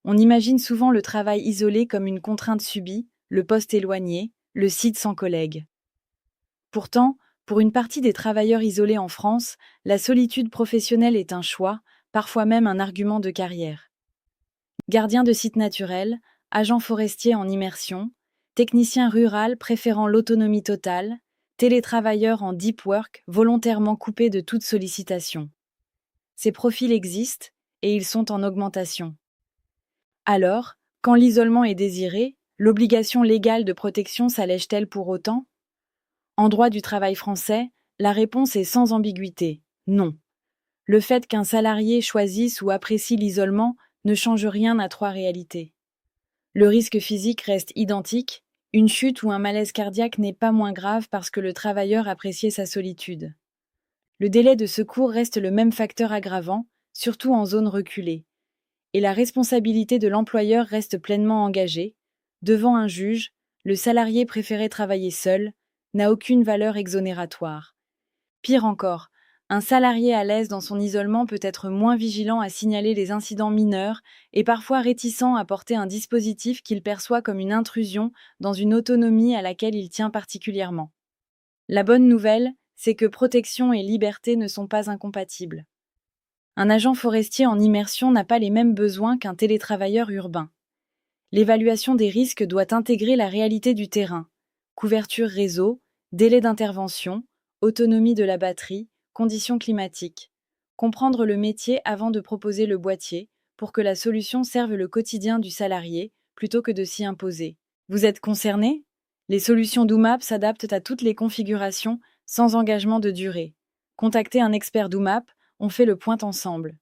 On imagine souvent le travail isolé comme une contrainte subie, le poste éloigné, le site sans collègues. Pourtant, pour une partie des travailleurs isolés en France, la solitude professionnelle est un choix, parfois même un argument de carrière. Gardien de site naturel, agent forestier en immersion, technicien rural préférant l'autonomie totale, télétravailleur en deep work volontairement coupé de toute sollicitation. Ces profils existent et ils sont en augmentation. Alors, quand l'isolement est désiré, l'obligation légale de protection s'allège-t-elle pour autant ? En droit du travail français, la réponse est sans ambiguïté, non. Le fait qu'un salarié choisisse ou apprécie l'isolement ne change rien à trois réalités. Le risque physique reste identique, une chute ou un malaise cardiaque n'est pas moins grave parce que le travailleur appréciait sa solitude. Le délai de secours reste le même facteur aggravant, surtout en zone reculée. Et la responsabilité de l'employeur reste pleinement engagée. Devant un juge, le salarié préféré travailler seul n'a aucune valeur exonératoire. Pire encore, un salarié à l'aise dans son isolement peut être moins vigilant à signaler les incidents mineurs et parfois réticent à porter un dispositif qu'il perçoit comme une intrusion dans une autonomie à laquelle il tient particulièrement. La bonne nouvelle, c'est que protection et liberté ne sont pas incompatibles. Un agent forestier en immersion n'a pas les mêmes besoins qu'un télétravailleur urbain. L'évaluation des risques doit intégrer la réalité du terrain, couverture réseau, délai d'intervention, autonomie de la batterie, conditions climatiques. Comprendre le métier avant de proposer le boîtier pour que la solution serve le quotidien du salarié plutôt que de s'y imposer. Vous êtes concerné ? Les solutions Doomap s'adaptent à toutes les configurations sans engagement de durée. Contactez un expert Doomap, on fait le point ensemble.